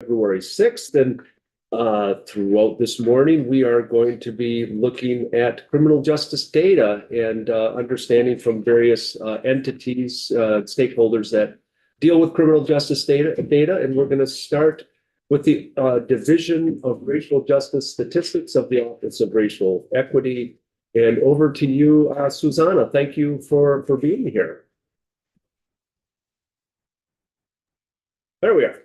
February 6th, and throughout this morning, we are going to be looking at criminal justice data and understanding from various entities, stakeholders that deal with criminal justice data. And we're going to start with the Division of Racial Justice Statistics of the Office of Racial Equity. And over to you, Susanna. Thank you for being here. There we are.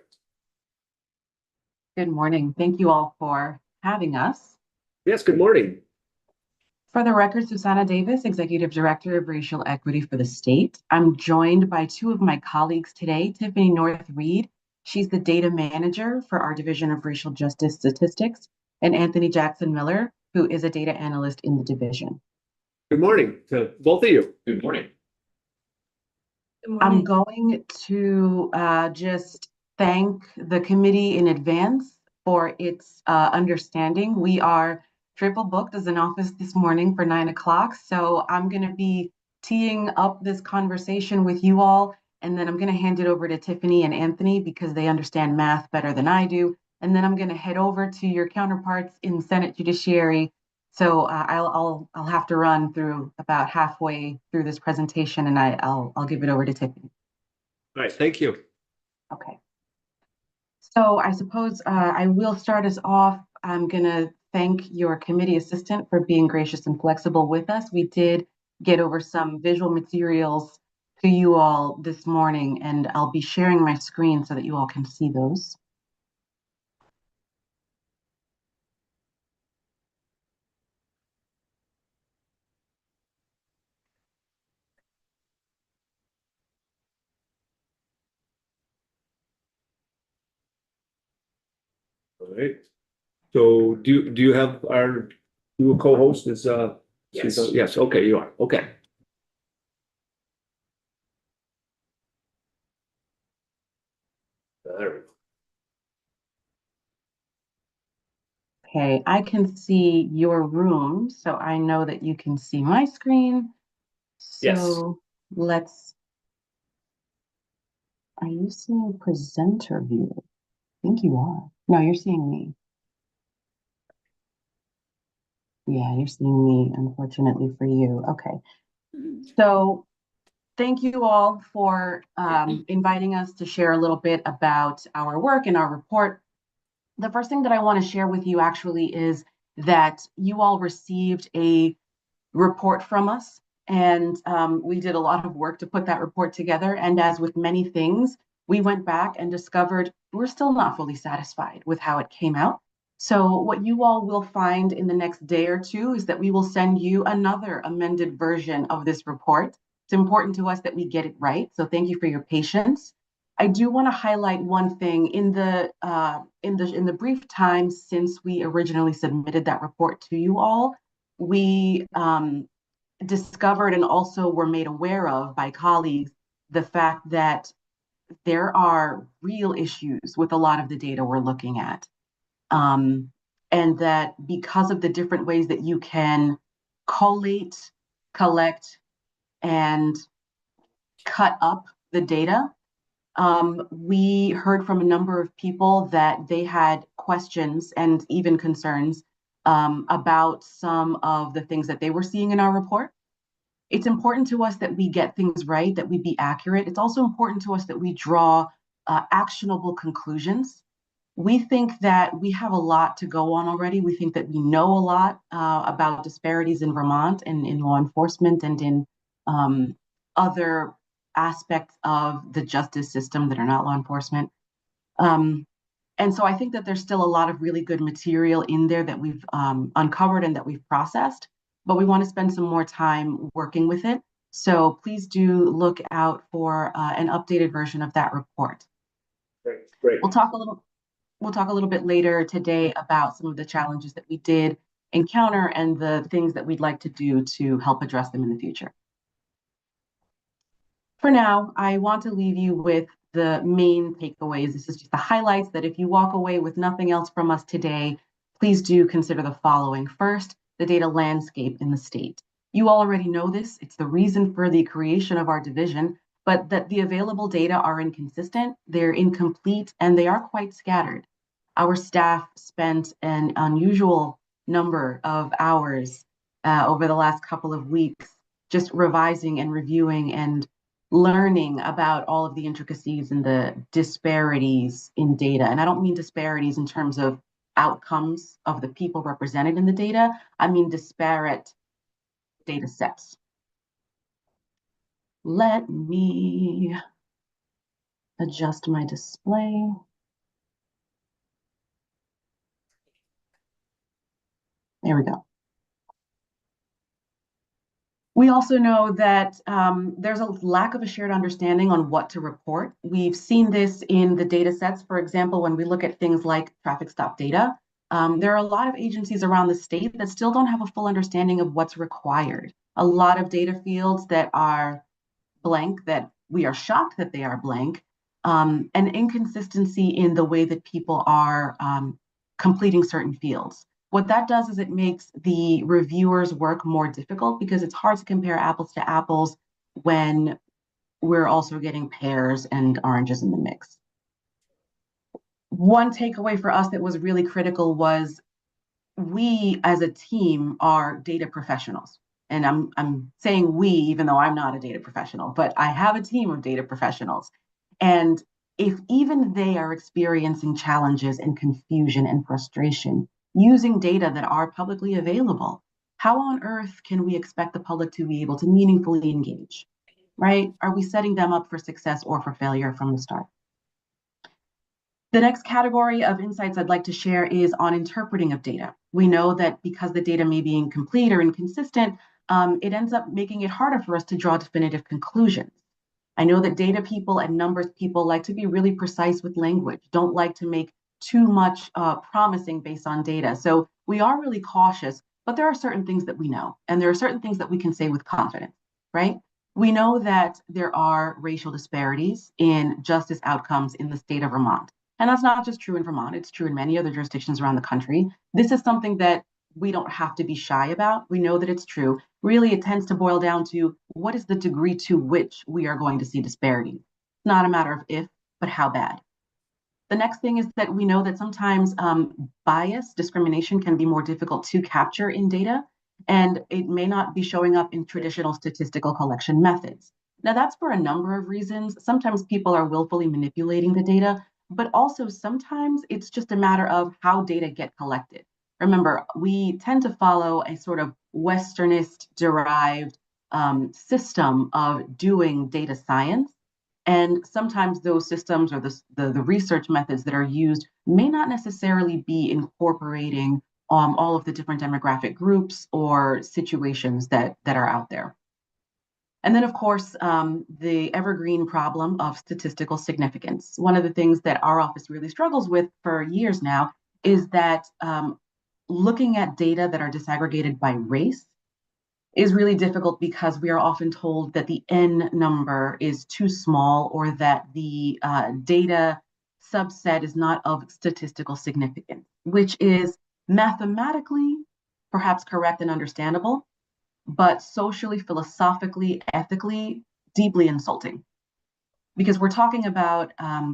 Good morning. Thank you all for having us. Yes, good morning. For the record, Susanna Davis, Executive Director of Racial Equity for the state. I'm joined by two of my colleagues today, Tiffany North Reed. She's the data manager for our Division of Racial Justice Statistics, and Anthony Jackson Miller, who is a data analyst in the division. Good morning to both of you. Good morning. Good morning. I'm going to just thank the committee in advance for its understanding. We are triple booked as an office this morning for 9 o'clock. So I'm going to be teeing up this conversation with you all, and then I'm going to hand it over to Tiffany and Anthony because they understand math better than I do. And then I'm going to head over to your counterparts in Senate Judiciary. So I'll have to run through about halfway through this presentation, and I'll give it over to Tiffany. All right, thank you. Okay. So I suppose I will start us off. I'm going to thank your committee assistant for being gracious and flexible with us. We did get over some visual materials to you all this morning, and I'll be sharing my screen so that you all can see those. All right. So do you have our dual co-host is Yes. Yes, okay, you are. Okay. There we go. Okay, I can see your room, so I know that you can see my screen. So let's, are you seeing presenter view? I think you are. No, you're seeing me. Yeah, you're seeing me, unfortunately for you. Okay. So thank you all for inviting us to share a little bit about our work and our report. The first thing that I want to share with you actually is that you all received a report from us, and we did a lot of work to put that report together. And as with many things, we went back and discovered we're still not fully satisfied with how it came out. So what you all will find in the next day or two is that we will send you another amended version of this report. It's important to us that we get it right. So thank you for your patience. I do want to highlight one thing in the brief time since we originally submitted that report to you all. We discovered and also were made aware of by colleagues the fact that there are real issues with a lot of the data we're looking at. And that because of the different ways that you can collate, collect, and cut up the data, we heard from a number of people that they had questions and even concerns about some of the things that they were seeing in our report. It's important to us that we get things right, that we be accurate. It's also important to us that we draw actionable conclusions. We think that we have a lot to go on already. We think that we know a lot about disparities in Vermont and in law enforcement and in other aspects of the justice system that are not law enforcement. And so I think that there's still a lot of really good material in there that we've uncovered and that we've processed, but we want to spend some more time working with it. So please do look out for an updated version of that report. Great. We'll talk a little bit later today about some of the challenges that we did encounter and the things that we'd like to do to help address them in the future. For now, I want to leave you with the main takeaways. This is just the highlights that if you walk away with nothing else from us today, please do consider the following. First, the data landscape in the state. You already know this. It's the reason for the creation of our division. but that the available data are inconsistent, they're incomplete, and they are quite scattered. Our staff spent an unusual number of hours over the last couple of weeks just revising and reviewing and learning about all of the intricacies and the disparities in data. And I don't mean disparities in terms of outcomes of the people represented in the data. I mean disparate data sets. Let me adjust my display. There we go. We also know that there's a lack of a shared understanding on what to report. We've seen this in the data sets. For example, when we look at things like traffic stop data, there are a lot of agencies around the state that still don't have a full understanding of what's required. A lot of data fields that are blank, that we are shocked that they are blank, and inconsistency in the way that people are completing certain fields. What that does is it makes the reviewers' work more difficult because it's hard to compare apples to apples when we're also getting pears and oranges in the mix. One takeaway for us that was really critical was we as a team are data professionals. And I'm saying we, even though I'm not a data professional, but I have a team of data professionals. And if even they are experiencing challenges and confusion and frustration using data that are publicly available, how on earth can we expect the public to be able to meaningfully engage, right? Are we setting them up for success or for failure from the start? The next category of insights I'd like to share is on interpreting of data. We know that because the data may be incomplete or inconsistent, it ends up making it harder for us to draw definitive conclusions. I know that data people and numbers people like to be really precise with language, don't like to make too much promising based on data. So we are really cautious, but there are certain things that we know, and there are certain things that we can say with confidence, right? We know that there are racial disparities in justice outcomes in the state of Vermont. And that's not just true in Vermont, it's true in many other jurisdictions around the country. This is something that we don't have to be shy about. We know that it's true. Really, it tends to boil down to what is the degree to which we are going to see disparity. It's not a matter of if, but how bad. The next thing is that we know that sometimes bias, discrimination can be more difficult to capture in data, and it may not be showing up in traditional statistical collection methods. Now, that's for a number of reasons. Sometimes people are willfully manipulating the data, but also sometimes it's just a matter of how data get collected. Remember, we tend to follow a sort of Westernist derived system of doing data science. And sometimes those systems or the research methods that are used may not necessarily be incorporating all of the different demographic groups or situations that are out there. And then, of course, the evergreen problem of statistical significance. One of the things that our office really struggles with for years now is that looking at data that are disaggregated by race is really difficult because we are often told that the N number is too small or that the data subset is not of statistical significance, which is mathematically perhaps correct and understandable, but socially, philosophically, ethically, deeply insulting. Because we're talking about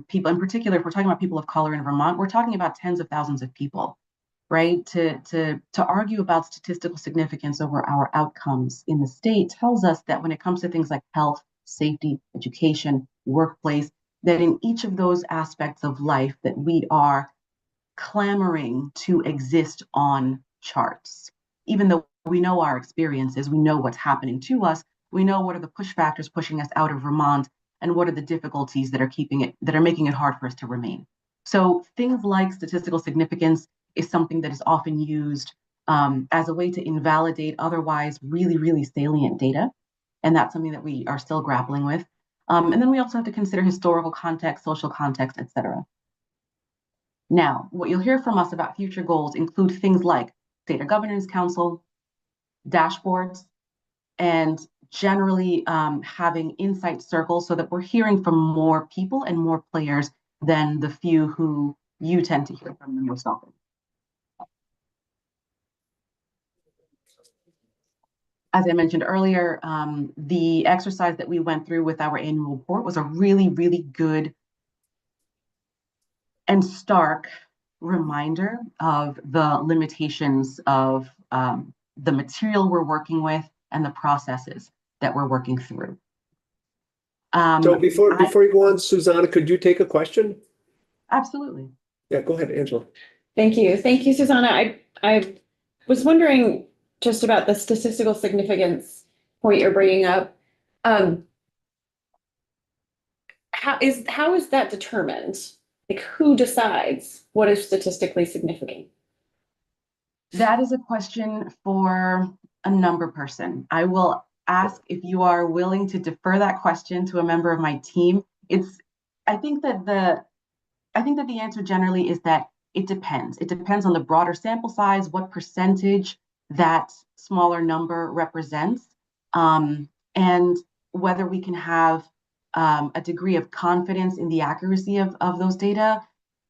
people, in particular, if we're talking about people of color in Vermont, we're talking about tens of thousands of people, right? To argue about statistical significance over our outcomes in the state tells us that when it comes to things like health, safety, education, workplace, that in each of those aspects of life that we are clamoring to exist on charts. Even though we know our experiences, we know what's happening to us, we know what are the push factors pushing us out of Vermont, and what are the difficulties that are making it hard for us to remain. So things like statistical significance is something that is often used as a way to invalidate otherwise really, really salient data. And that's something that we are still grappling with. And then we also have to consider historical context, social context, et cetera. Now, what you'll hear from us about future goals include things like Data Governance Council, dashboards, and generally having insight circles so that we're hearing from more people and more players than the few who you tend to hear from the most often. as I mentioned earlier, the exercise that we went through with our annual report was a really, really good and stark reminder of the limitations of the material we're working with and the processes that we're working through. So before you go on, Susanna, could you take a question? Absolutely. Yeah, go ahead, Angela. Thank you. Thank you, Susanna. I was wondering just about the statistical significance point you're bringing up. How is that determined? Like, who decides what is statistically significant? That is a question for a number person. I will ask if you are willing to defer that question to a member of my team. I think that the answer generally is that it depends. It depends on the broader sample size, what percentage that smaller number represents, and whether we can have a degree of confidence in the accuracy of those data.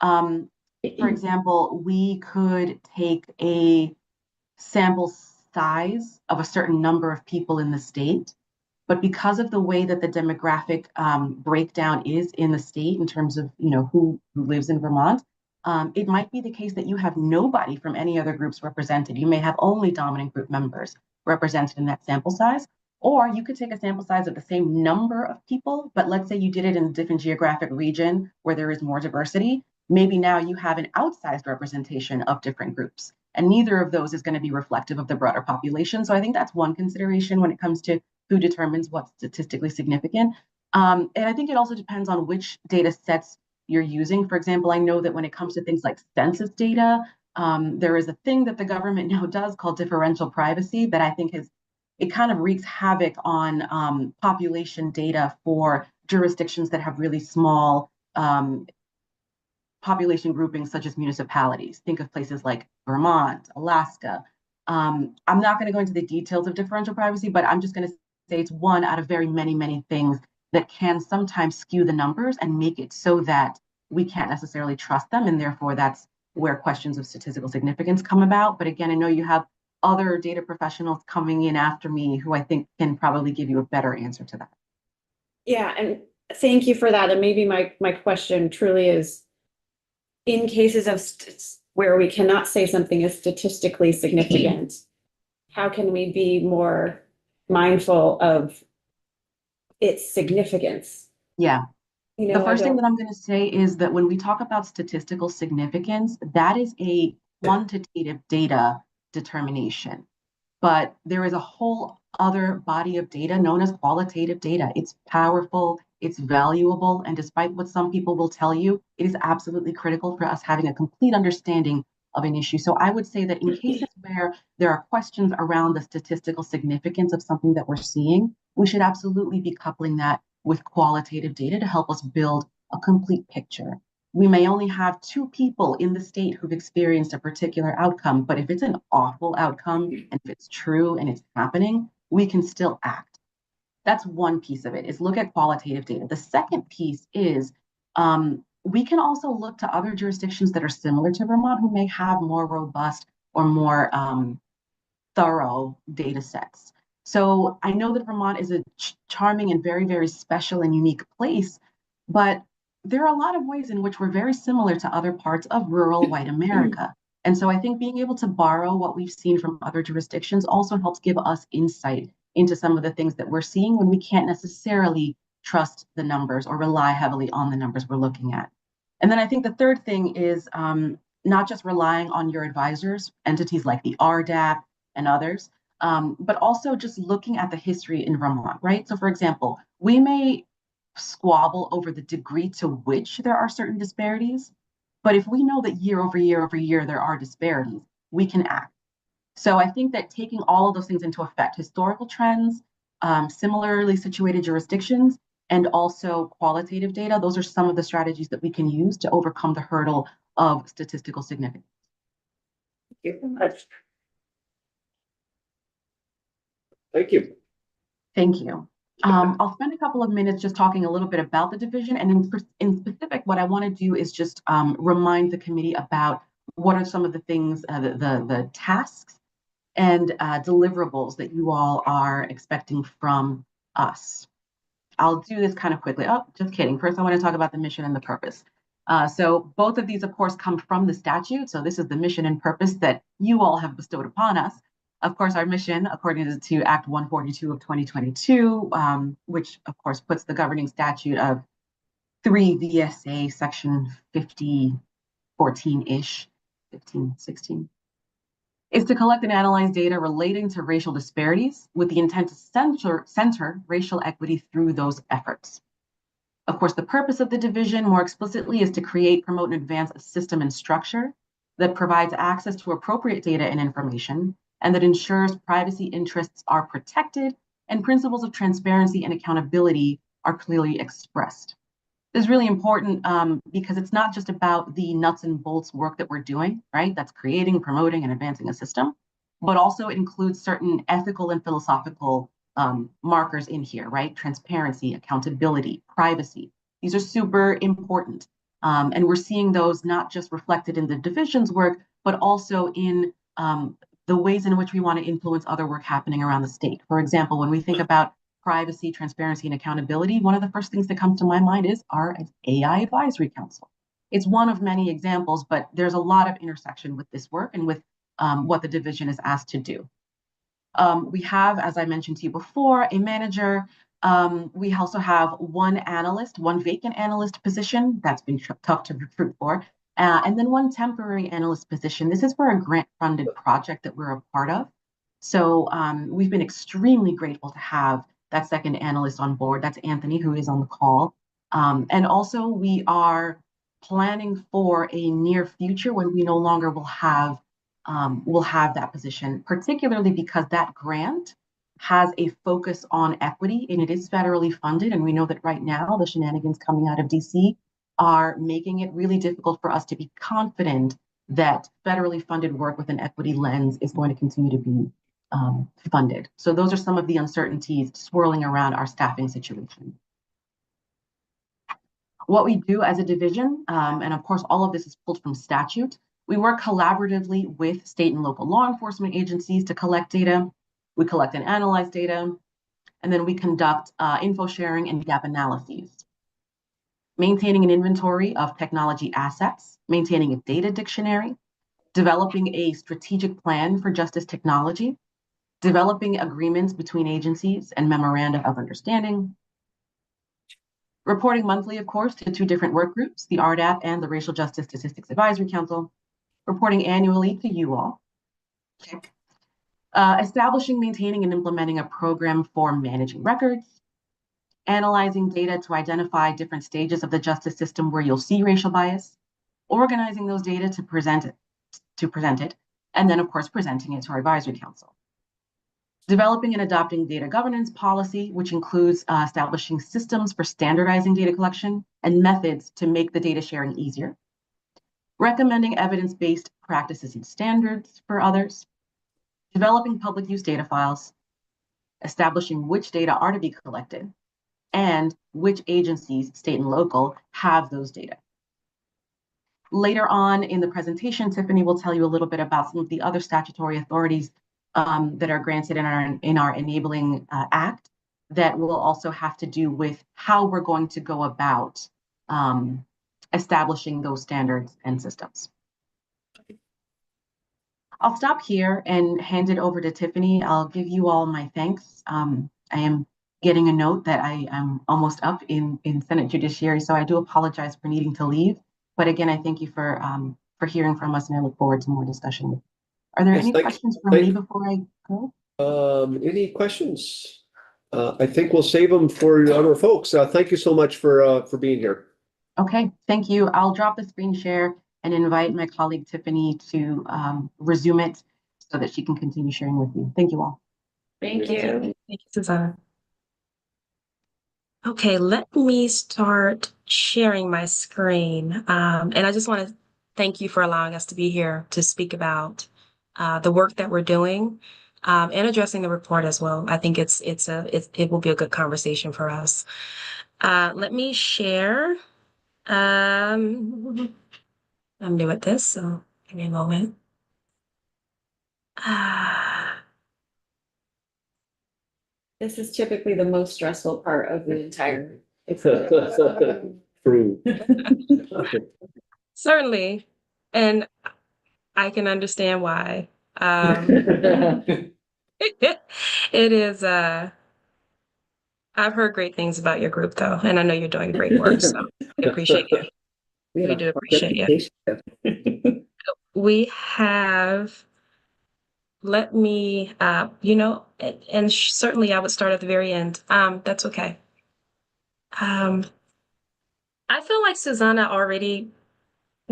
For example, we could take a sample size of a certain number of people in the state, but because of the way that the demographic breakdown is in the state in terms of who lives in Vermont, it might be the case that you have nobody from any other groups represented. You may have only dominant group members represented in that sample size, or you could take a sample size of the same number of people, but let's say you did it in a different geographic region where there is more diversity. Maybe now you have an outsized representation of different groups, and neither of those is going to be reflective of the broader population. So I think that's one consideration when it comes to who determines what's statistically significant. And I think it also depends on which data sets you're using. For example, I know that when it comes to things like census data, there is a thing that the government now does called differential privacy that I think it kind of wreaks havoc on population data for jurisdictions that have really small population groupings, such as municipalities. Think of places like Vermont, Alaska. I'm not going to go into the details of differential privacy, but I'm just going to say it's one out of very many, many things that can sometimes skew the numbers and make it so that we can't necessarily trust them. And therefore, that's where questions of statistical significance come about. But again, I know you have other data professionals coming in after me who I think can probably give you a better answer to that. Yeah, and thank you for that. And maybe my question truly is, in cases of where we cannot say something is statistically significant, how can we be more mindful of its significance? Yeah. The first thing that I'm going to say is that when we talk about statistical significance, that is a quantitative data determination. But there is a whole other body of data known as qualitative data. It's powerful, it's valuable, and despite what some people will tell you, it is absolutely critical for us having a complete understanding of an issue. So I would say that in cases where there are questions around the statistical significance of something that we're seeing, we should absolutely be coupling that with qualitative data to help us build a complete picture. We may only have 2 people in the state who've experienced a particular outcome, but if it's an awful outcome and if it's true and it's happening, we can still act. That's one piece of it, is look at qualitative data. The second piece is we can also look to other jurisdictions that are similar to Vermont who may have more robust or more thorough data sets. So I know that Vermont is a charming and very, very special and unique place, but there are a lot of ways in which we're very similar to other parts of rural white America. And so I think being able to borrow what we've seen from other jurisdictions also helps give us insight into some of the things that we're seeing when we can't necessarily trust the numbers or rely heavily on the numbers we're looking at. And then I think the third thing is not just relying on your advisors, entities like the RDAP and others, but also just looking at the history in Vermont, right? So for example, we may squabble over the degree to which there are certain disparities, but if we know that year over year over year there are disparities, we can act. So I think that taking all of those things into effect, historical trends, similarly situated jurisdictions, and also qualitative data, those are some of the strategies that we can use to overcome the hurdle of statistical significance. Thank you very much. Thank you. Thank you. I'll spend a couple of minutes just talking a little bit about the division, and in specific, what I want to do is just remind the committee about what are some of the things, the tasks and deliverables that you all are expecting from us. I'll do this kind of quickly. Oh, just kidding. First, I want to talk about the mission and the purpose. So both of these, of course, come from the statute. So this is the mission and purpose that you all have bestowed upon us. Of course, our mission, according to Act 142 of 2022, which, of course, puts the governing statute of 3 VSA section 5014-ish, 1516, is to collect and analyze data relating to racial disparities with the intent to center racial equity through those efforts. Of course, the purpose of the division more explicitly is to create, promote, and advance a system and structure that provides access to appropriate data and information, and that ensures privacy interests are protected and principles of transparency and accountability are clearly expressed. This is really important because it's not just about the nuts and bolts work that we're doing, right? That's creating, promoting, and advancing a system, but also it includes certain ethical and philosophical markers in here, right? Transparency, accountability, privacy. These are super important. And we're seeing those not just reflected in the division's work, but also in the ways in which we want to influence other work happening around the state. For example, when we think about privacy, transparency, and accountability, one of the first things that comes to my mind is our AI Advisory Council. It's one of many examples, but there's a lot of intersection with this work and with what the division is asked to do. We have, as I mentioned to you before, a manager. We also have one analyst, one vacant analyst position that's been tough to recruit for, and then one temporary analyst position. This is for a grant-funded project that we're a part of. So we've been extremely grateful to have that second analyst on board. That's Anthony, who is on the call. And also we are planning for a near future when we no longer will have that position, particularly because that grant has a focus on equity and it is federally funded. And we know that right now the shenanigans coming out of DC are making it really difficult for us to be confident that federally funded work with an equity lens is going to continue to be funded. So those are some of the uncertainties swirling around our staffing situation. What we do as a division, and of course, all of this is pulled from statute, we work collaboratively with state and local law enforcement agencies to collect data. We collect and analyze data, and then we conduct info sharing and gap analyses. Maintaining an inventory of technology assets, maintaining a data dictionary, developing a strategic plan for justice technology, developing agreements between agencies and memoranda of understanding, reporting monthly, of course, to 2 different work groups, the RDAP and the Racial Justice Statistics Advisory Council, reporting annually to you all, establishing, maintaining, and implementing a program for managing records, analyzing data to identify different stages of the justice system where you'll see racial bias, organizing those data to present it, and then, of course, presenting it to our advisory council. Developing and adopting data governance policy, which includes establishing systems for standardizing data collection and methods to make the data sharing easier. Recommending evidence-based practices and standards for others. Developing public use data files. Establishing which data are to be collected and which agencies, state and local, have those data. Later on in the presentation, Tiffany will tell you a little bit about some of the other statutory authorities that are granted in our Enabling Act that will also have to do with how we're going to go about establishing those standards and systems. I'll stop here and hand it over to Tiffany. I'll give you all my thanks. I am getting a note that I am almost up in Senate Judiciary, so I do apologize for needing to leave. But again, I thank you for hearing from us, and I look forward to more discussion. Are there any questions for me before I go? Any questions? I think we'll save them for other folks. Thank you so much for being here. Okay, thank you. I'll drop the screen share and invite my colleague Tiffany to resume it so that she can continue sharing with you. Thank you all. Thank you. Thank you, Susanna. Okay, let me start sharing my screen. And I just want to thank you for allowing us to be here to speak about the work that we're doing and addressing the report as well. I think it will be a good conversation for us. Let me share. I'm new at this, so give me a moment. This is typically the most stressful part of the entire. True. Certainly. And I can understand why. It is, I've heard great things about your group though, and I know you're doing great work, so I appreciate you. We do appreciate you. We have, let me, and certainly I would start at the very end. That's okay. I feel like Susanna already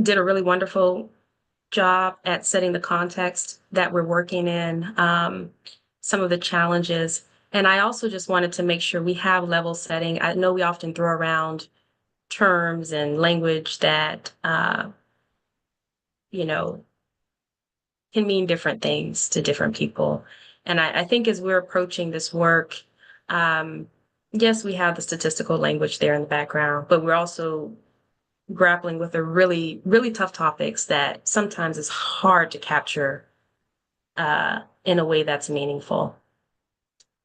did a really wonderful job at setting the context that we're working in, some of the challenges. And I also just wanted to make sure we have level setting. I know we often throw around terms and language that, you know, can mean different things to different people. And I think as we're approaching this work, yes, we have the statistical language there in the background, but we're also grappling with the really, really tough topics that sometimes is hard to capture in a way that's meaningful.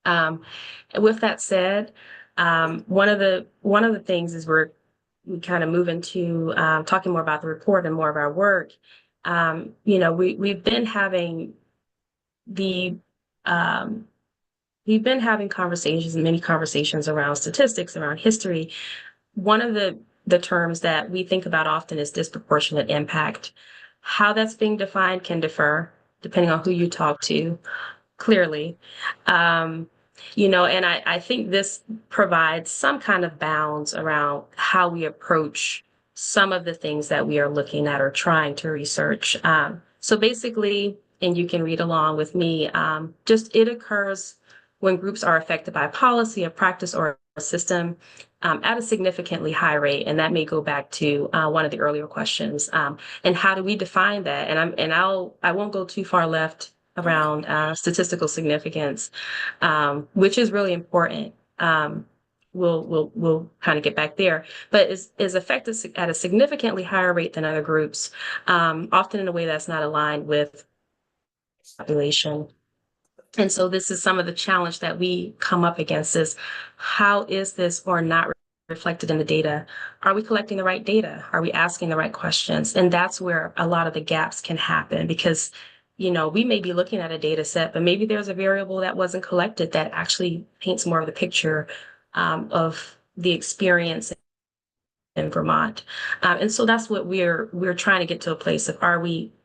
With that said, one of the things is we kind of move into talking more about the report and more of our work. We've been having the we've been having conversations, many conversations around statistics, around history. One of the terms that we think about often is disproportionate impact. How that's being defined can differ depending on who you talk to, clearly. And I think this provides some kind of bounds around how we approach some of the things that we are looking at or trying to research. So basically, and you can read along with me, just it occurs when groups are affected by policy, a practice, or a system at a significantly high rate. And that may go back to one of the earlier questions. And how do we define that? I won't go too far left around statistical significance, which is really important. We'll kind of get back there, but is affected at a significantly higher rate than other groups, often in a way that's not aligned with population. And so this is some of the challenge that we come up against is how is this or not reflected in the data? Are we collecting the right data? Are we asking the right questions? And that's where a lot of the gaps can happen because, we may be looking at a data set, but maybe there's a variable that wasn't collected that actually paints more of the picture of the experience in Vermont. And so that's what we're trying to get to a place of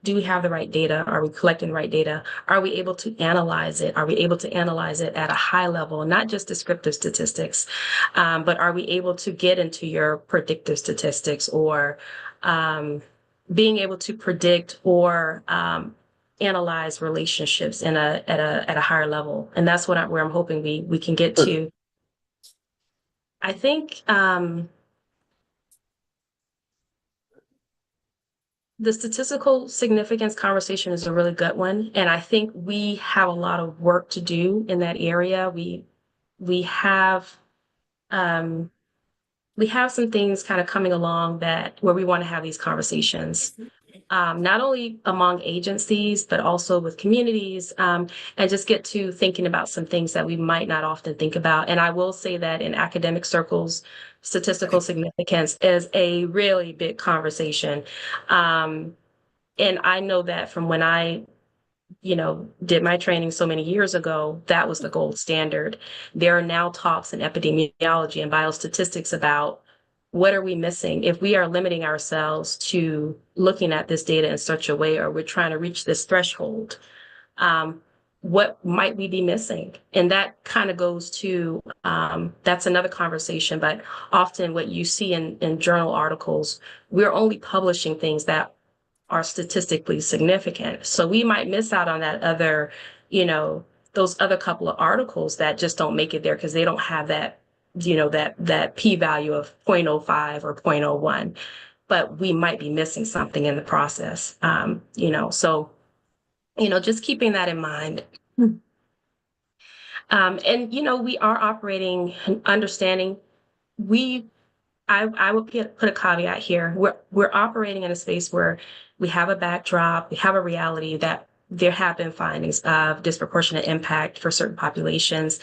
do we have the right data? Are we collecting the right data? Are we able to analyze it? Are we able to analyze it at a high level, not just descriptive statistics, but are we able to get into your predictive statistics or being able to predict or analyze relationships at a higher level? And that's where I'm hoping we can get to. I think the statistical significance conversation is a really good one. And I think we have a lot of work to do in that area. We have some things kind of coming along where we want to have these conversations, not only among agencies, but also with communities, and just get to thinking about some things that we might not often think about. And I will say that in academic circles, statistical significance is a really big conversation. And I know that from when I did my training so many years ago, that was the gold standard. There are now talks in epidemiology and biostatistics about what are we missing if we are limiting ourselves to looking at this data in such a way, or we're trying to reach this threshold. What might we be missing? And that kind of goes to, that's another conversation, but often what you see in journal articles, we're only publishing things that are statistically significant. So we might miss out on that other, those other couple of articles that just don't make it there because they don't have that, that p-value of 0.05 or 0.01, but we might be missing something in the process. So, just keeping that in mind. And, we are operating, understanding, I would put a caveat here. We're operating in a space where we have a backdrop, we have a reality that there have been findings of disproportionate impact for certain populations.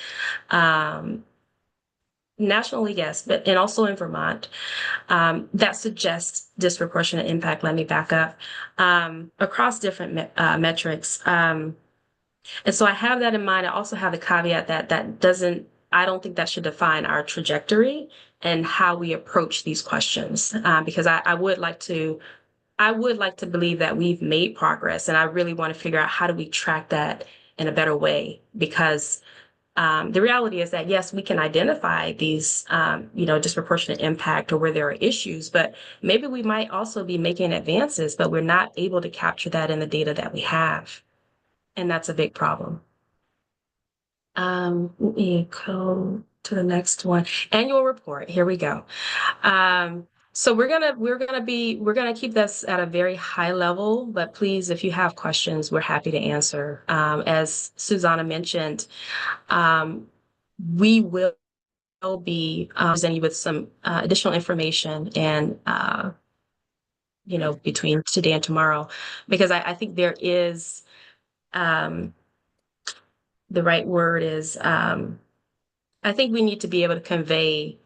Nationally, yes, but and also in Vermont, that suggests disproportionate impact. Let me back up across different metrics. And so I have that in mind. I also have the caveat that I don't think that should define our trajectory and how we approach these questions, because I would like to believe that we've made progress, and I really want to figure out how do we track that in a better way, because the reality is that, yes, we can identify these, disproportionate impact or where there are issues, but maybe we might also be making advances, but we're not able to capture that in the data that we have. And that's a big problem. Let me go to the next one. Annual report. Here we go. So we're gonna keep this at a very high level, but please, if you have questions, we're happy to answer. As Susanna mentioned, we will be presenting you with some additional information and between today and tomorrow, because I think there is the right word is I think we need to be able to convey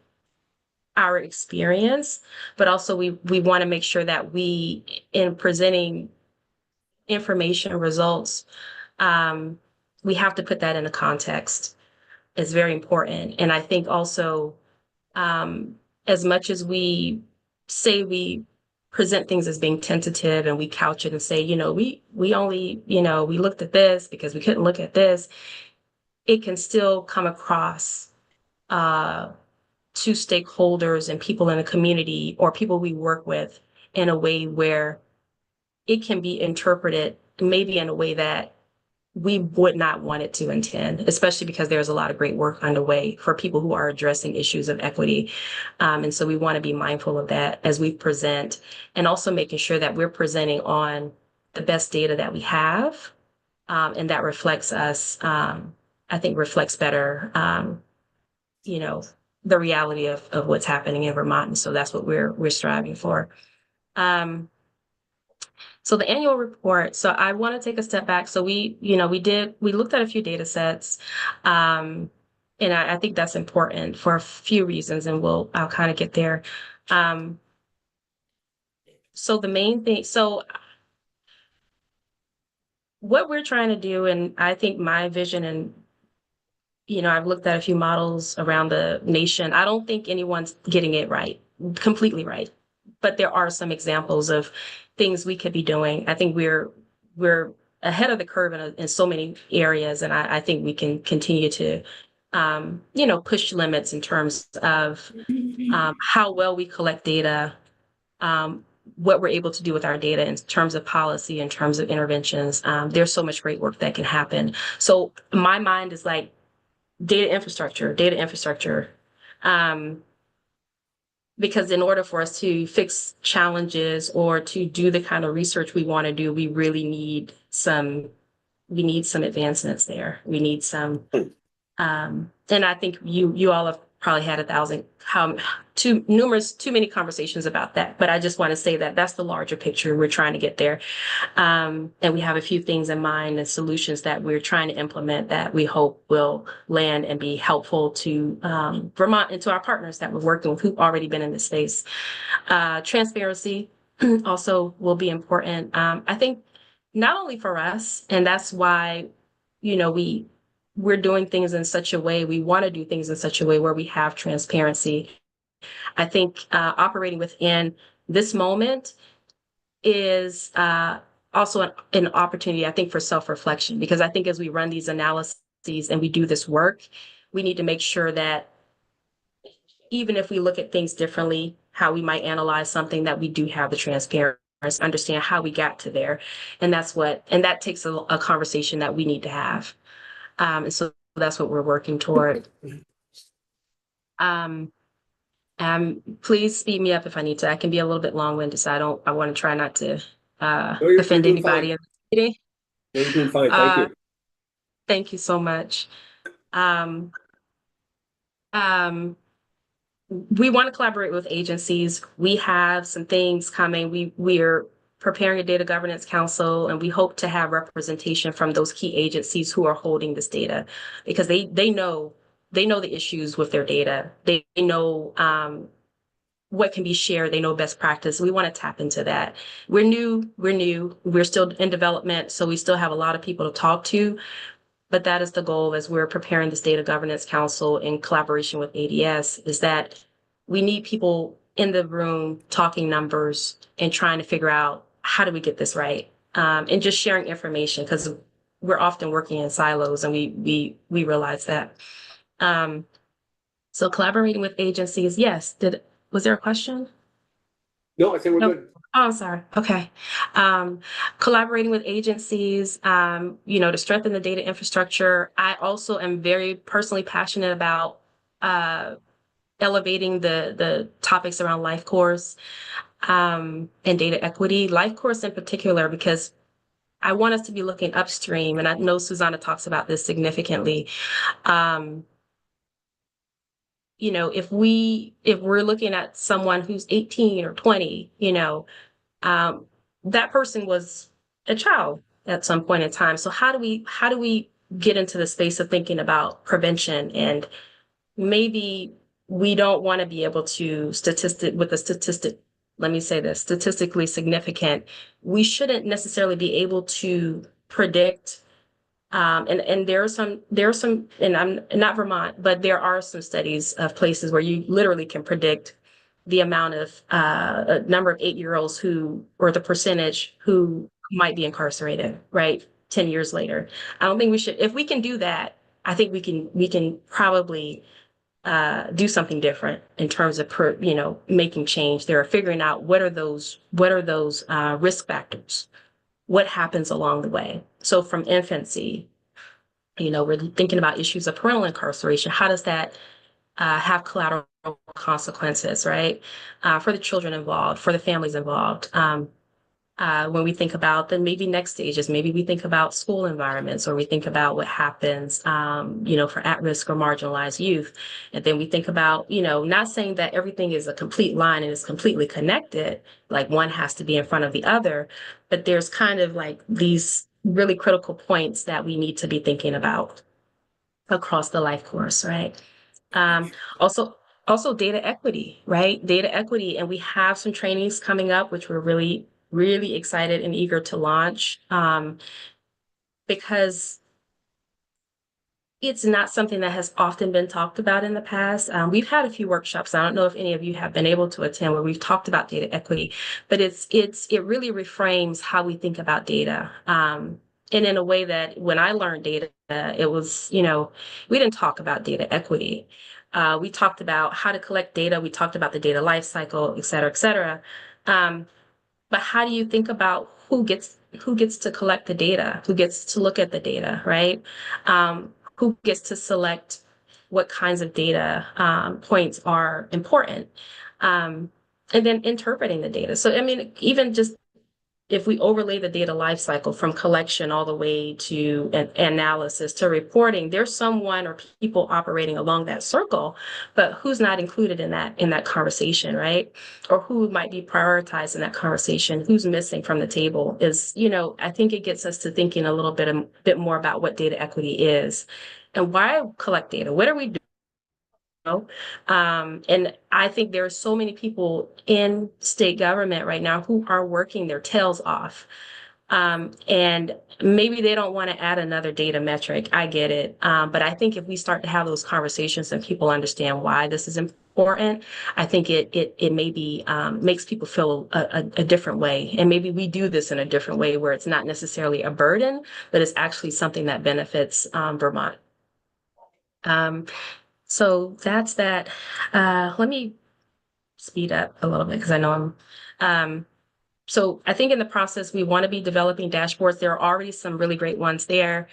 our experience, but also we want to make sure that we, in presenting information results, we have to put that in a context. It's very important. And I think also, as much as we say we present things as being tentative and we couch it and say, we only, we looked at this because we couldn't look at this, it can still come across to stakeholders and people in the community or people we work with in a way where it can be interpreted maybe in a way that we would not want it to intend, especially because there's a lot of great work underway for people who are addressing issues of equity. And so we want to be mindful of that as we present, and also making sure that we're presenting on the best data that we have, and that reflects us, I think reflects better, the reality of what's happening in Vermont. And so that's what we're striving for. So the annual report, so I want to take a step back. So we looked at a few data sets. And I think that's important for a few reasons, and I'll kind of get there. So the main thing, what we're trying to do, and I think my vision, and I've looked at a few models around the nation. I don't think anyone's getting it right, completely right. But there are some examples of things we could be doing. I think we're ahead of the curve in so many areas, and I think we can continue to, push limits in terms of how well we collect data, what we're able to do with our data in terms of policy, in terms of interventions. There's so much great work that can happen. So my mind is like, data infrastructure. Because in order for us to fix challenges or to do the kind of research we want to do, we really need some advancements there. We need some, and I think you all have probably had too many conversations about that. But I just want to say that that's the larger picture. We're trying to get there. And we have a few things in mind and solutions that we're trying to implement that we hope will land and be helpful to Vermont and to our partners that we're working with who've already been in this space. Transparency also will be important. I think not only for us, and that's why, we're doing things in such a way, we want to do things in such a way where we have transparency. I think operating within this moment is also an opportunity, I think, for self-reflection, because I think as we run these analyses and we do this work, we need to make sure that even if we look at things differently, how we might analyze something, that we do have the transparency, understand how we got to there. And that takes a conversation that we need to have. And so that's what we're working toward. Please speed me up if I need to. I can be a little bit long-winded, so I want to try not to offend anybody in the meeting. No, you're doing fine. Thank you. Thank you so much. We want to collaborate with agencies. We have some things coming. preparing a data governance council, and we hope to have representation from those key agencies who are holding this data, because they know the issues with their data. They know what can be shared. They know best practice. We want to tap into that. We're new. We're still in development, so we still have a lot of people to talk to. But that is the goal as we're preparing this data governance council in collaboration with ADS, is that we need people in the room talking numbers and trying to figure out how do we get this right, and just sharing information, because we're often working in silos, and we realize that. So collaborating with agencies, yes. Was there a question? No, I think we're No. good. Oh, I'm sorry. Okay. Collaborating with agencies, to strengthen the data infrastructure. I also am very personally passionate about elevating the topics around life course and data equity. Life course in particular, because I want us to be looking upstream, and I know Susanna talks about this significantly. If we're looking at someone who's 18 or 20, that person was a child at some point in time. So how do we get into the space of thinking about prevention? And maybe we don't want to be able to let me say this, statistically significant. We shouldn't necessarily be able to predict. And there are some, and I'm not Vermont, but there are some studies of places where you literally can predict the amount of a number of 8-year-olds or the percentage who might be incarcerated, right? 10 years later. I don't think we should, if we can do that, I think we can probably do something different in terms of making change. They're figuring out what are those risk factors, what happens along the way. So from infancy, we're thinking about issues of parental incarceration. How does that have collateral consequences, right? For the children involved, for the families involved. When we think about the maybe next stages, maybe we think about school environments, or we think about what happens, for at-risk or marginalized youth. And then we think about, not saying that everything is a complete line and is completely connected, like one has to be in front of the other, but there's kind of like these really critical points that we need to be thinking about across the life course, right? Um, also, also data equity, right? Data equity, and we have some trainings coming up, which we're really, really excited and eager to launch, because it's not something that has often been talked about in the past. We've had a few workshops. I don't know if any of you have been able to attend, where we've talked about data equity, but it really reframes how we think about data. And in a way that when I learned data, it was, we didn't talk about data equity. We talked about how to collect data. We talked about the data life cycle, et cetera, et cetera. But how do you think about who gets to collect the data, who gets to look at the data, right? Who gets to select what kinds of data points are important, and then interpreting the data. So, I mean, even just if we overlay the data lifecycle from collection all the way to analysis to reporting, there's someone or people operating along that circle, but who's not included in that conversation, right? Or who might be prioritized in that conversation, who's missing from the table is, I think it gets us to thinking a little bit more about what data equity is and why collect data. What are we doing? And I think there are so many people in state government right now who are working their tails off. And maybe they don't want to add another data metric. I get it. But I think if we start to have those conversations and people understand why this is important, I think it maybe makes people feel a different way. And maybe we do this in a different way where it's not necessarily a burden, but it's actually something that benefits Vermont. So that's that. Let me speed up a little bit because I know so I think in the process, we want to be developing dashboards. There are already some really great ones there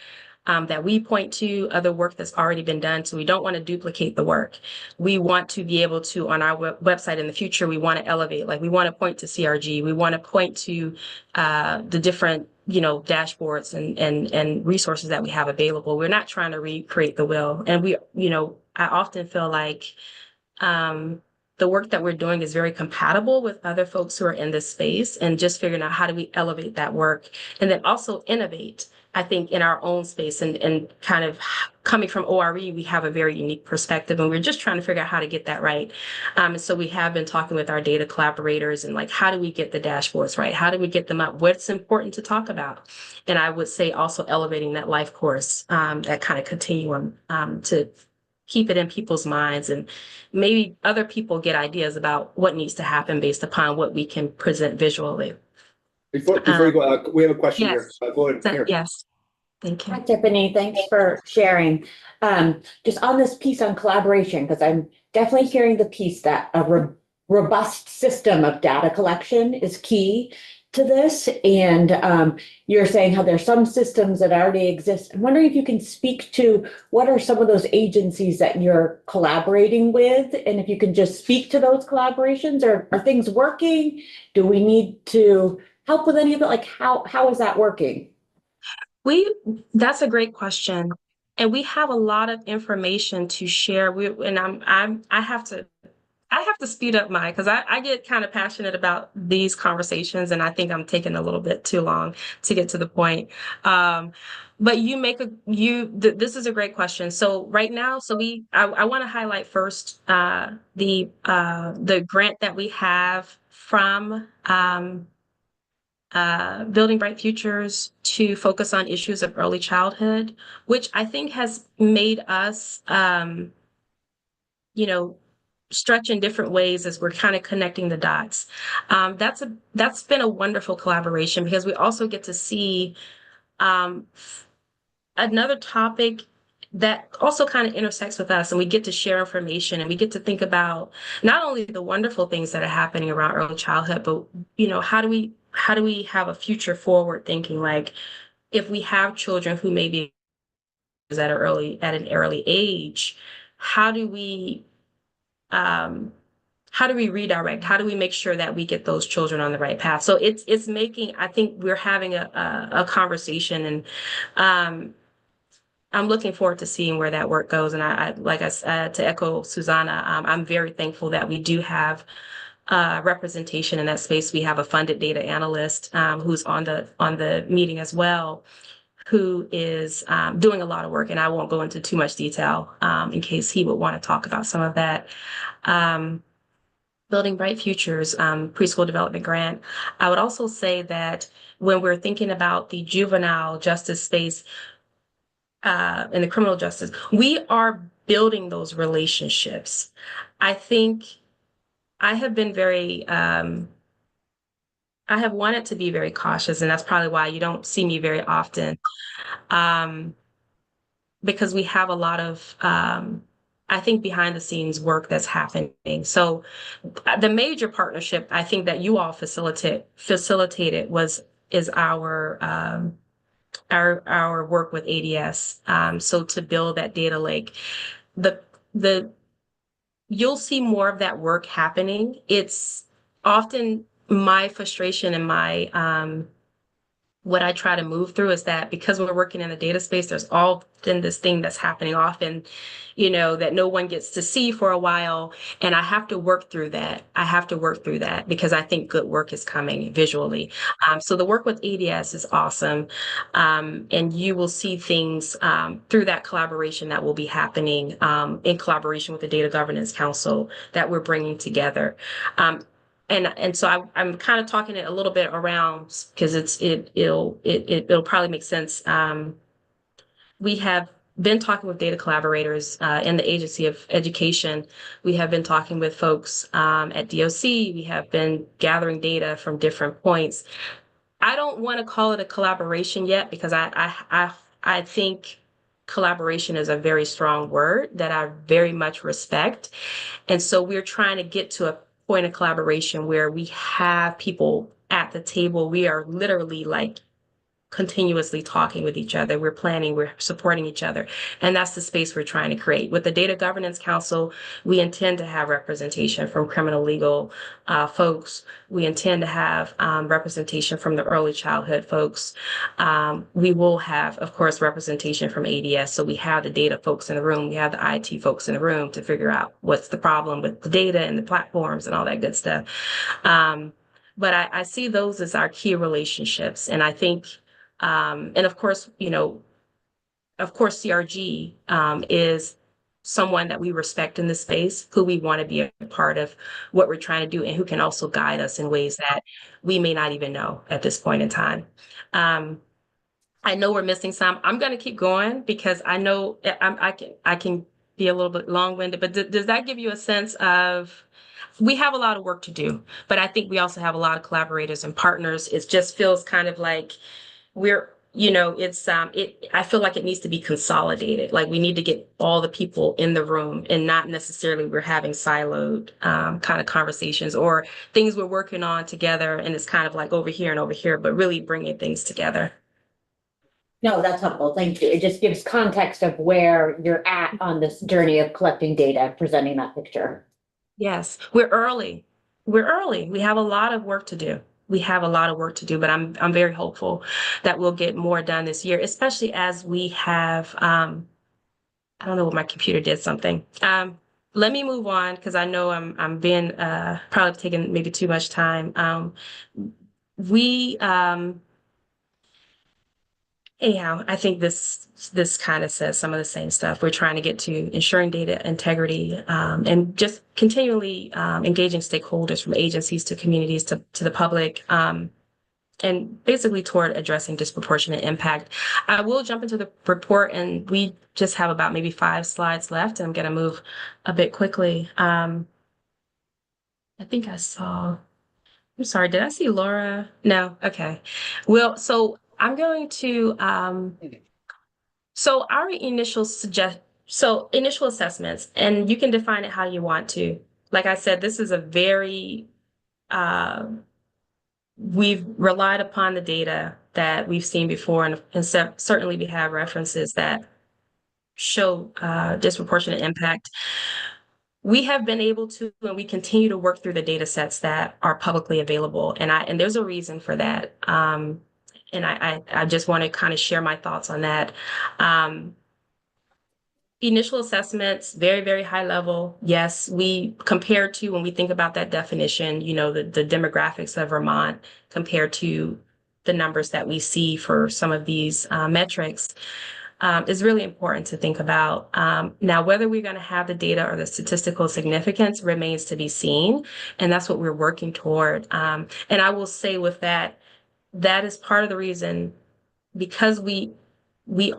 that we point to, other work that's already been done. So we don't want to duplicate the work. We want to be able to, on our website in the future, we want to elevate, like we want to point to CRG. We want to point to the different dashboards and resources that we have available. We're not trying to recreate the wheel. And I often feel like the work that we're doing is very compatible with other folks who are in this space, and just figuring out how do we elevate that work and then also innovate, I think, in our own space, and kind of coming from ORE, we have a very unique perspective, and we're just trying to figure out how to get that right. And so we have been talking with our data collaborators and like, how do we get the dashboards right? How do we get them up? What's important to talk about? And I would say also elevating that life course, that kind of continuum, to keep it in people's minds, and maybe other people get ideas about what needs to happen based upon what we can present visually. Before you go, we have a question here. Yes. Go ahead, Karen. Yes, thank Hi, you. Tiffany. Thanks for sharing. Just on this piece on collaboration, because I'm definitely hearing the piece that a robust system of data collection is key to this. And you're saying how there's some systems that already exist. I'm wondering if you can speak to what are some of those agencies that you're collaborating with, and if you can just speak to those collaborations. Or are things working? Do we need to help with any of it? Like how is that working? That's a great question. And we have a lot of information to share. I have to speed up because I get kind of passionate about these conversations, and I think I'm taking a little bit too long to get to the point. But this is a great question. So right now, I want to highlight first the grant that we have from Building Bright Futures to focus on issues of early childhood, which I think has made us, stretch in different ways as we're kind of connecting the dots. That's been a wonderful collaboration because we also get to see another topic that also kind of intersects with us, and we get to share information, and we get to think about not only the wonderful things that are happening around early childhood, but how do we have a future forward thinking, like if we have children who maybe at an early age, how do we redirect? How do we make sure that we get those children on the right path? So it's making, I think we're having a conversation, and I'm looking forward to seeing where that work goes. And like I said, to echo Susanna, I'm very thankful that we do have representation in that space. We have a funded data analyst who's on the meeting as well, who is doing a lot of work. And I won't go into too much detail in case he would want to talk about some of that. Building Bright Futures preschool development grant. I would also say that when we're thinking about the juvenile justice space and the criminal justice, we are building those relationships. I think I have been I have wanted to be very cautious, and that's probably why you don't see me very often, because we have a lot of, I think, behind the scenes work that's happening. So the major partnership I think that you all facilitated is our work with ADS. So to build that data lake, the you'll see more of that work happening. It's often my frustration and my what I try to move through is that because we're working in the data space, there's often this thing that's happening often, that no one gets to see for a while. And I have to work through that. Because I think good work is coming visually. So the work with ADS is awesome. And you will see things through that collaboration that will be happening in collaboration with the Data Governance Council that we're bringing together. And so I'm kind of talking it a little bit around because it'll probably make sense. We have been talking with data collaborators in the Agency of Education. We have been talking with folks at DOC. We have been gathering data from different points. I don't want to call it a collaboration yet because I think collaboration is a very strong word that I very much respect. And so we're trying to get to a point of collaboration where we have people at the table. We are literally like continuously talking with each other. We're planning, we're supporting each other. And that's the space we're trying to create. With the Data Governance Council, we intend to have representation from criminal legal folks. We intend to have representation from the early childhood folks. We will have, of course, representation from ADS. So we have the data folks in the room. We have the IT folks in the room to figure out what's the problem with the data and the platforms and all that good stuff. But I see those as our key relationships. And I think, and of course, CRG is someone that we respect in this space, who we want to be a part of what we're trying to do, and who can also guide us in ways that we may not even know at this point in time. I know we're missing some. I'm going to keep going because I know I can be a little bit long-winded, but does that give you a sense of, we have a lot of work to do, but I think we also have a lot of collaborators and partners. It just feels kind of like we're, I feel like it needs to be consolidated. Like we need to get all the people in the room and not necessarily we're having siloed kind of conversations or things we're working on together. And it's kind of like over here, but really bringing things together. No, that's helpful. Thank you. It just gives context of where you're at on this journey of collecting data and presenting that picture. Yes, we're early. We're early. We have a lot of work to do. But I'm very hopeful that we'll get more done this year, especially as we have, I don't know what my computer did something. Let me move on because I know I'm being probably taking maybe too much time. Anyhow, I think this kind of says some of the same stuff. We're trying to get to ensuring data integrity and just continually engaging stakeholders from agencies to communities to the public and basically toward addressing disproportionate impact. I will jump into the report and we just have about maybe 5 slides left. I'm going to move a bit quickly. I think I saw, I'm sorry, did I see Laura? No, okay. Well, so I'm going to, so our initial initial assessments, and you can define it how you want to. Like I said, this is a very, we've relied upon the data that we've seen before, and certainly we have references that show disproportionate impact. We have been able to, and we continue to work through the data sets that are publicly available, and there's a reason for that. And I just want to kind of share my thoughts on that. Initial assessments, very, very high level. Yes, we compared to when we think about that definition, the demographics of Vermont compared to the numbers that we see for some of these metrics is really important to think about. Now, whether we're going to have the data or the statistical significance remains to be seen, and that's what we're working toward. And I will say with that, that is part of the reason, because we do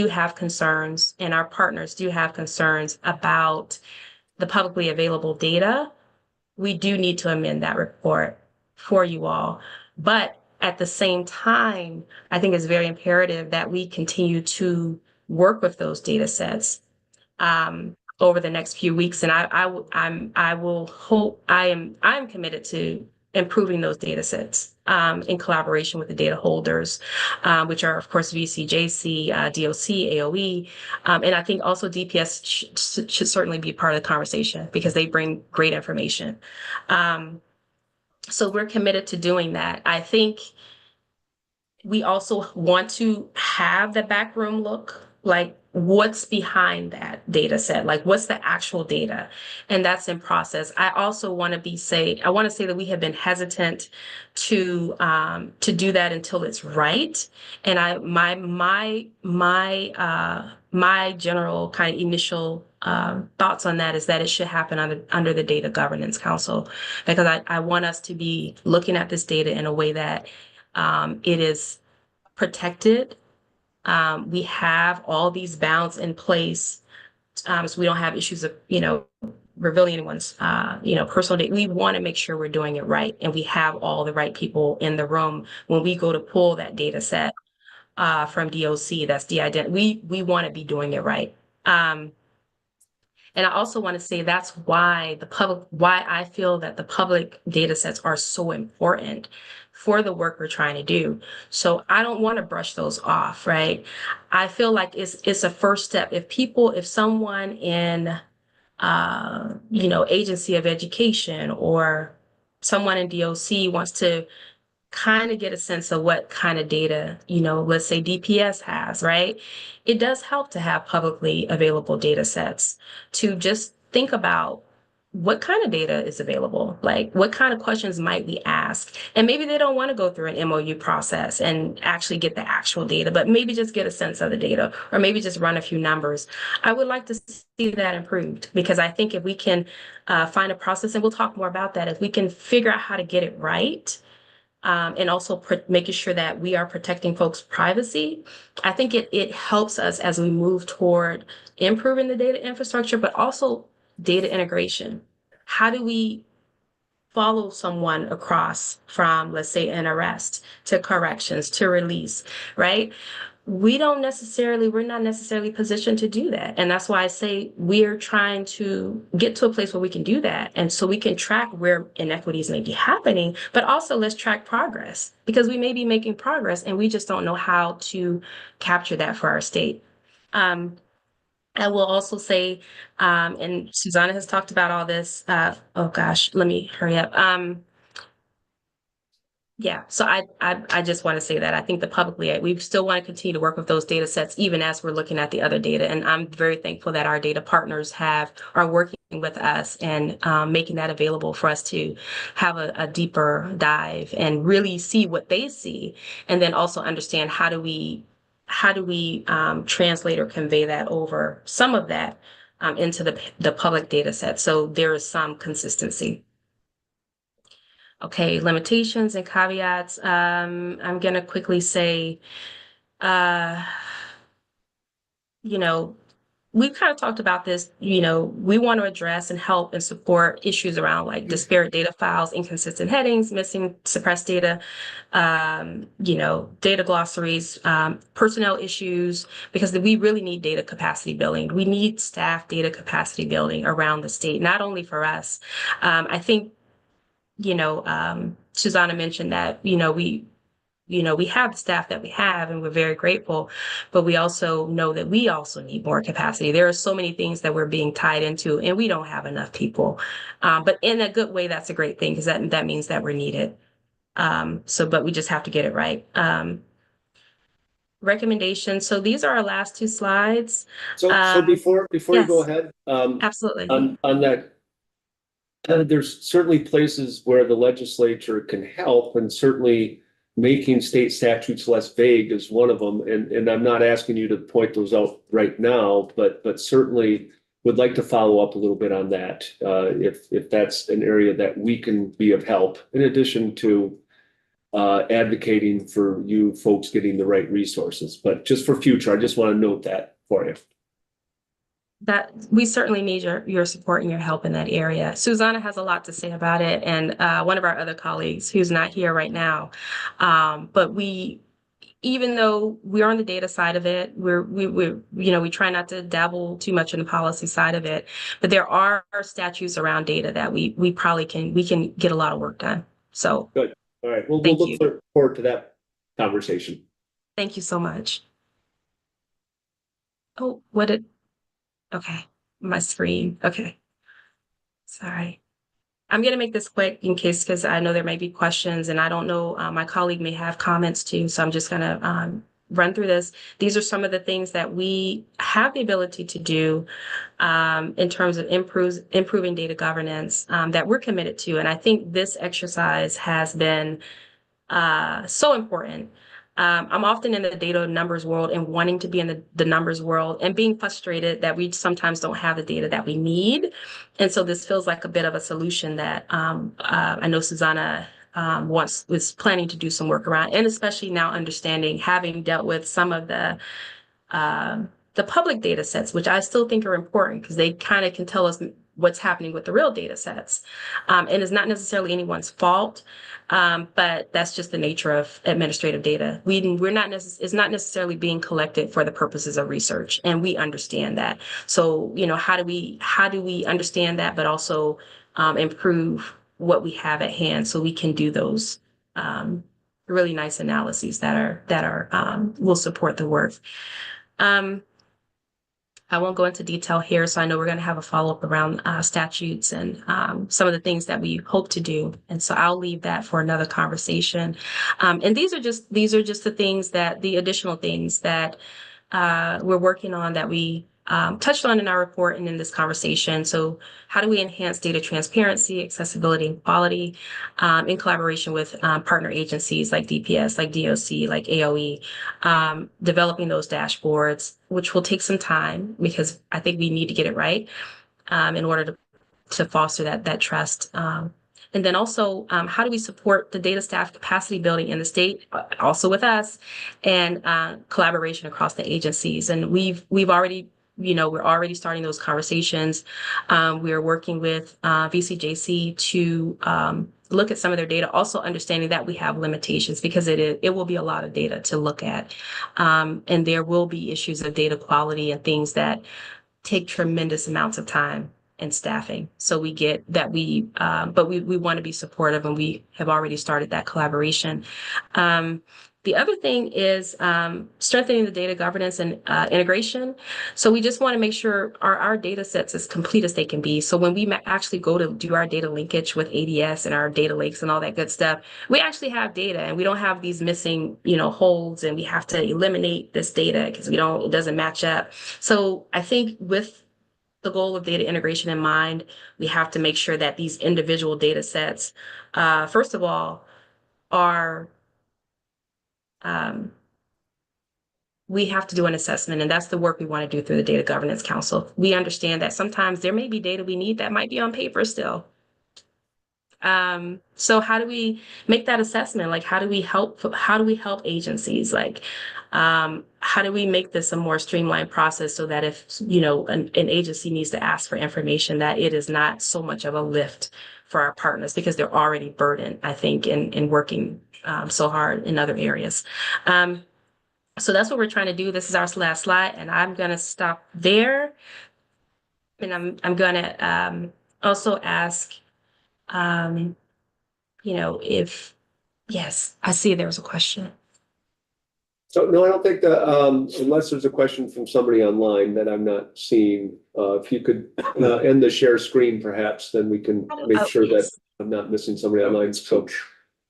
have concerns and our partners do have concerns about the publicly available data. We do need to amend that report for you all. But at the same time, I think it's very imperative that we continue to work with those data sets over the next few weeks. And I'm committed to improving those data sets in collaboration with the data holders, which are, of course, VCJC, DOC, AOE. And I think also DPS should certainly be part of the conversation because they bring great information. So we're committed to doing that. I think we also want to have the backroom look, like what's behind that data set, like what's the actual data, and that's in process. I also want to say that we have been hesitant to do that until it's right. And my general kind of initial thoughts on that is that it should happen under the Data Governance Council, because I want us to be looking at this data in a way that it is protected. We have all these bounds in place, so we don't have issues of, revealing anyone's, personal data. We want to make sure we're doing it right, and we have all the right people in the room when we go to pull that data set from DOC. That's de-identified. We want to be doing it right. And I also want to say that's why why I feel that the public data sets are so important for the work we're trying to do. So I don't want to brush those off, right? I feel like it's a first step. If someone in agency of education or someone in DOC wants to kind of get a sense of what kind of data, let's say DPS has, right? It does help to have publicly available data sets to just think about what kind of data is available, like what kind of questions might we ask? And maybe they don't want to go through an MOU process and actually get the actual data, but maybe just get a sense of the data, or maybe just run a few numbers. I would like to see that improved, because I think if we can find a process, and we'll talk more about that, if we can figure out how to get it right, and also making sure that we are protecting folks' privacy, I think it helps us as we move toward improving the data infrastructure, but also data integration. How do we follow someone across from, let's say, an arrest to corrections to release, right? We're not necessarily positioned to do that. And that's why I say we're trying to get to a place where we can do that. And so we can track where inequities may be happening, but also let's track progress, because we may be making progress and we just don't know how to capture that for our state. I will also say, and Susanna has talked about all this. Oh gosh, let me hurry up. Yeah, so I just want to say that I think we still want to continue to work with those data sets, even as we're looking at the other data. And I'm very thankful that our data partners are working with us and making that available for us to have a deeper dive and really see what they see, and then also understand how do we translate or convey that over some of that into the public data set. So there is some consistency. Okay, limitations and caveats. I'm gonna quickly say, uh, you know, we've kind of talked about this, we want to address and help and support issues around like disparate data files, inconsistent headings, missing suppressed data, data glossaries, personnel issues, because we really need data capacity building. We need staff data capacity building around the state, not only for us. I think Susanna mentioned that, we have the staff that we have and we're very grateful, but we also know that we also need more capacity. There are so many things that we're being tied into and we don't have enough people. But in a good way, that's a great thing, because that means that we're needed. But we just have to get it right. Recommendations. So these are our last two slides. So before you go yes, ahead, absolutely. on that, there's certainly places where the legislature can help, and certainly making state statutes less vague is one of them. And I'm not asking you to point those out right now, but certainly would like to follow up a little bit on that, if that's an area that we can be of help, in addition to advocating for you folks getting the right resources. But just for future, I just want to note that for you. That we certainly need your support and your help in that area. Susanna has a lot to say about it, and one of our other colleagues who's not here right now. But even though we're on the data side of it, we try not to dabble too much in the policy side of it. But there are statutes around data that we probably can get a lot of work done. So Good. All right. Well, we'll look forward to that conversation. Thank you so much. Oh, okay, my screen. Okay, sorry. I'm going to make this quick because I know there may be questions, and I don't know, my colleague may have comments too. So I'm just going to run through this. These are some of the things that we have the ability to do in terms of improving data governance that we're committed to. And I think this exercise has been so important. I'm often in the data numbers world and wanting to be in the numbers world and being frustrated that we sometimes don't have the data that we need. And so this feels like a bit of a solution that I know Susanna was planning to do some work around, and especially now understanding, having dealt with some of the public data sets, which I still think are important because they kind of can tell us what's happening with the real data sets. And it's not necessarily anyone's fault, but that's just the nature of administrative data. It's not necessarily being collected for the purposes of research, and we understand that. So, how do we understand that, but also improve what we have at hand so we can do those really nice analyses that are will support the work. I won't go into detail here, so I know we're going to have a follow-up around statutes and some of the things that we hope to do. And so I'll leave that for another conversation. And these are just the additional things that we're working on that we touched on in our report and in this conversation. So how do we enhance data transparency, accessibility, and quality in collaboration with partner agencies like DPS, like DOC, like AOE, developing those dashboards, which will take some time because I think we need to get it right in order to foster that trust. And then also, how do we support the data staff capacity building in the state, also with us, and collaboration across the agencies? And we've already, we're already starting those conversations. We are working with VCJC to look at some of their data, also understanding that we have limitations because it will be a lot of data to look at. And there will be issues of data quality and things that take tremendous amounts of time and staffing. So we get that but we want to be supportive, and we have already started that collaboration. The other thing is strengthening the data governance and integration. So we just want to make sure our data sets as complete as they can be. So when we actually go to do our data linkage with ADS and our data lakes and all that good stuff, we actually have data and we don't have these missing, holds, and we have to eliminate this data because it doesn't match up. So I think with the goal of data integration in mind, we have to make sure that these individual data sets, first of all, are we have to do an assessment, and that's the work we want to do through the Data Governance Council. We understand that sometimes there may be data we need that might be on paper still. So how do we make that assessment? Like, how do we help agencies? Like, how do we make this a more streamlined process so that if, an agency needs to ask for information, that it is not so much of a lift for our partners because they're already burdened, I think, in working so hard in other areas. So that's what we're trying to do. This is our last slide, and I'm going to stop there. And I'm going to also ask, yes, I see there was a question. So no, I don't think that unless there's a question from somebody online that I'm not seeing, if you could end the share screen, perhaps, then we can make sure that I'm not missing somebody online. So,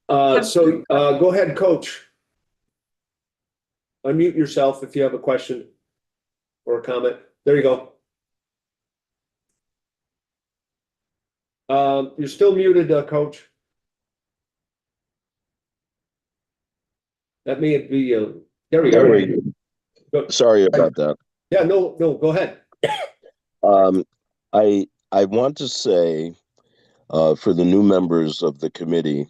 go ahead, Coach. Unmute yourself if you have a question or a comment. There you go. You're still muted, Coach. That may be there we go. Sorry about that. Yeah, no, go ahead. I want to say for the new members of the committee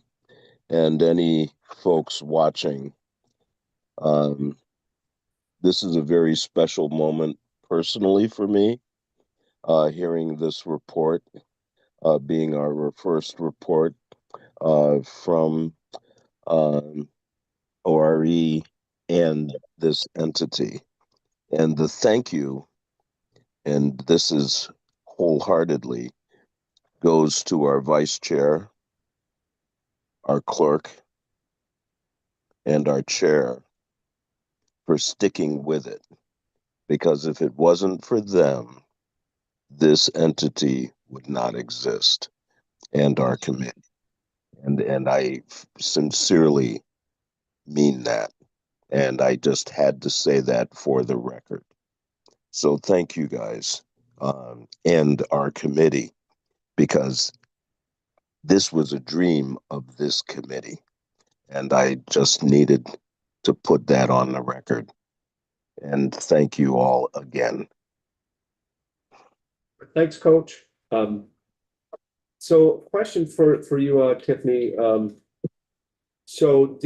and any folks watching, this is a very special moment personally for me, hearing this report, being our first report from ORE and this entity. And the thank you, and this is wholeheartedly, goes to our vice chair, our clerk, and our chair for sticking with it. Because if it wasn't for them, this entity would not exist, and our committee. And I sincerely mean that. And I just had to say that for the record. So thank you guys, and our committee, because this was a dream of this committee. And I just needed to put that on the record. And thank you all again. Thanks, Coach. So question for you, Tiffany. So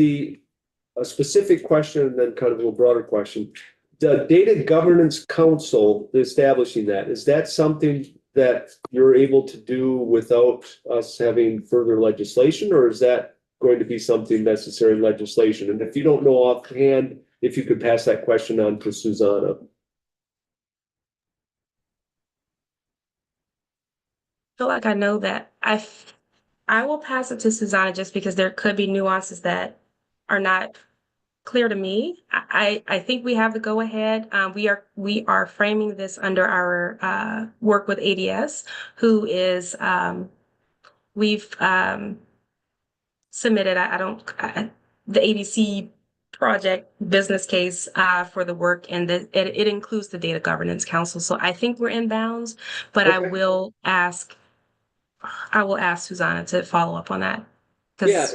a specific question and then kind of a little broader question. The Data Governance Council, establishing that, is that something that you're able to do without us having further legislation, or is that going to be something necessary in legislation? And if you don't know offhand, if you could pass that question on to Susanna. I feel like I know that I will pass it to Susanna just because there could be nuances that are not clear to me. I think we have the go ahead. We are framing this under our work with ADS, who is we've submitted. The ABC project business case for the work, and it includes the Data Governance Council. So I think we're in bounds, but Okay. I will ask Susanna to follow up on that. Yeah,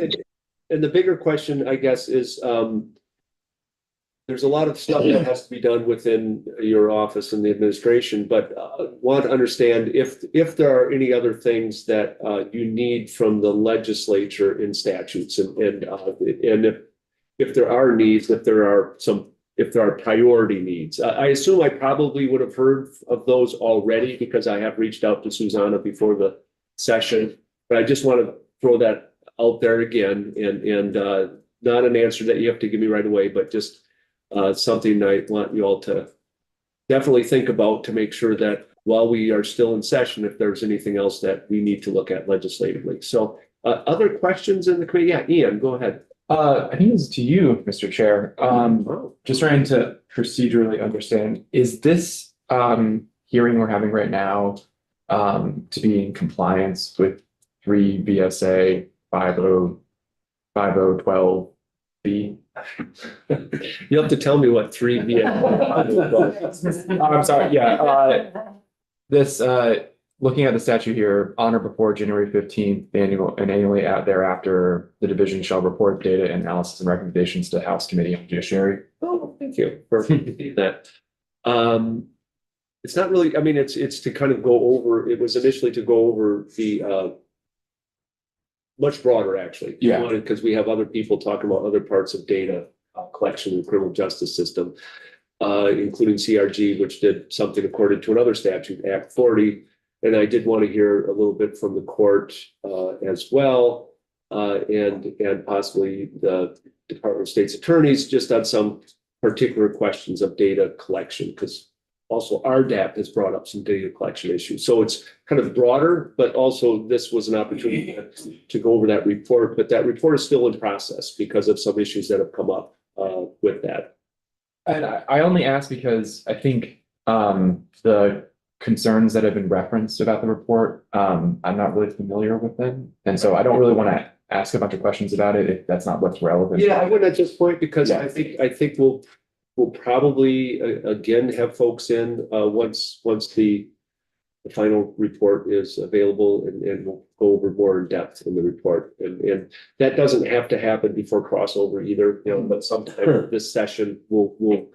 and the bigger question, I guess, is there's a lot of stuff that has to be done within your office and the administration, but want to understand if there are any other things that you need from the legislature in statutes, and if there are needs, if there are priority needs. I assume I probably would have heard of those already because I have reached out to Susanna before the session, but I just want to throw that out there again, and not an answer that you have to give me right away, but just something I want you all to definitely think about to make sure that while we are still in session, if there's anything else that we need to look at legislatively. So other questions in the committee? Yeah, Ian, go ahead. I think this is to you, Mr. Chair. Just trying to procedurally understand, is this hearing we're having right now to be in compliance with 3 VSA 5012B? You'll have to tell me what 3 I'm sorry, yeah. This looking at the statute here, on or before January 15th, annually thereafter, the division shall report data analysis and recommendations to House Committee on Judiciary. Oh, thank you for that. It's not really, I mean, it's to kind of go over, it was initially to go over the much broader, actually. Yeah. Because we have other people talking about other parts of data collection in the criminal justice system, including CRG, which did something according to another statute, Act 40. And I did want to hear a little bit from the court as well, and possibly the Department of State's attorneys just on some particular questions of data collection, because also RDAP has brought up some data collection issues. So it's kind of broader, but also this was an opportunity to go over that report. But that report is still in process because of some issues that have come up with that. And I only ask because I think the concerns that have been referenced about the report, I'm not really familiar with them. And so I don't really want to ask a bunch of questions about it if that's not what's relevant. Yeah, I wouldn't at this point because Yeah. I think we'll probably again have folks in once the final report is available, and we'll go over more in depth in the report. And that doesn't have to happen before crossover either, but sometime this session we'll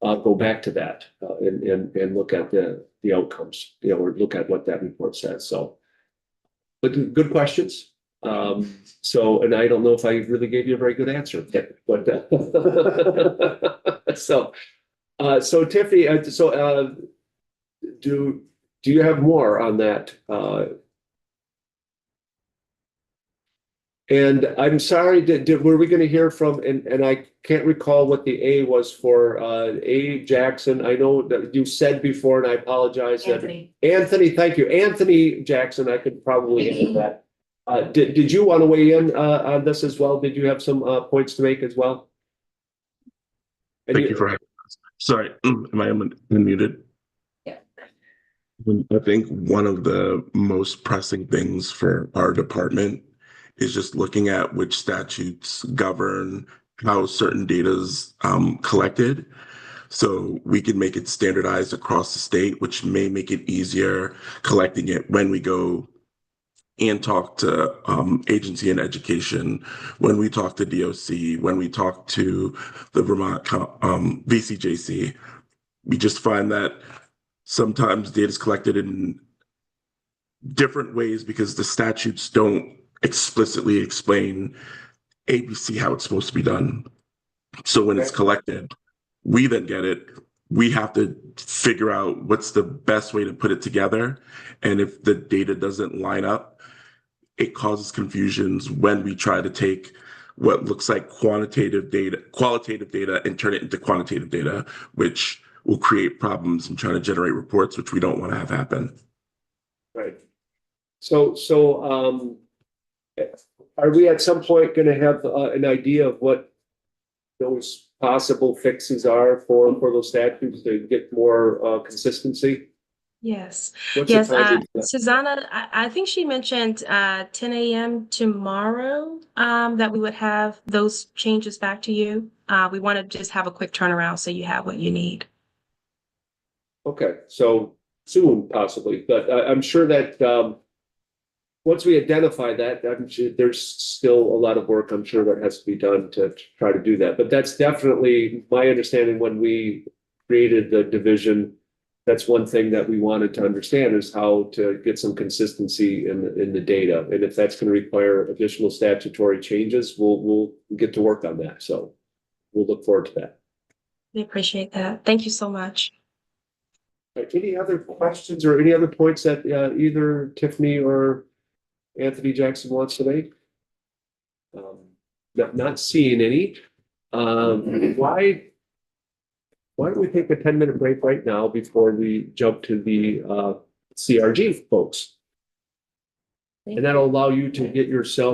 go back to that and look at the outcomes, or look at what that report says. So, but good questions. So, and I don't know if I really gave you a very good answer, but so Tiffany, do you have more on that? And I'm sorry, were we going to hear from, and I can't recall what the A was for, A. Jackson. I know that you said before, and I apologize. Anthony. Anthony, thank you. Anthony Jackson, I could probably handle that. Did you want to weigh in on this as well? Did you have some points to make as well? Thank you for having us. Sorry, am I unmuted? Yeah. I think one of the most pressing things for our department is just looking at which statutes govern how certain data is collected. So we can make it standardized across the state, which may make it easier collecting it when we go and talk to agency and education, when we talk to DOC, when we talk to the Vermont VCJC. We just find that sometimes data is collected in different ways because the statutes don't explicitly explain ABC how it's supposed to be done. So when it's collected, we then get it. We have to figure out what's the best way to put it together. And if the data doesn't line up, it causes confusions when we try to take what looks like qualitative data and turn it into quantitative data, which will create problems in trying to generate reports, which we don't want to have happen. Right. So Are we at some point going to have an idea of what those possible fixes are for those statutes to get more consistency? Yes. What's the Yes, timing for that? Susanna, I think she mentioned 10 a.m. tomorrow that we would have those changes back to you. We want to just have a quick turnaround so you have what you need. Okay, so soon possibly, but I'm sure that once we identify that, I'm sure there's still a lot of work I'm sure that has to be done to try to do that. But that's definitely my understanding when we created the division. That's one thing that we wanted to understand is how to get some consistency in the data. And if that's going to require additional statutory changes, we'll get to work on that. So we'll look forward to that. We appreciate that. Thank you so much. Any other questions or any other points that either Tiffany or Anthony Jackson wants to make? Not seeing any. Why don't we take a 10-minute break right now before we jump to the CRG folks? And that'll allow you to get yourself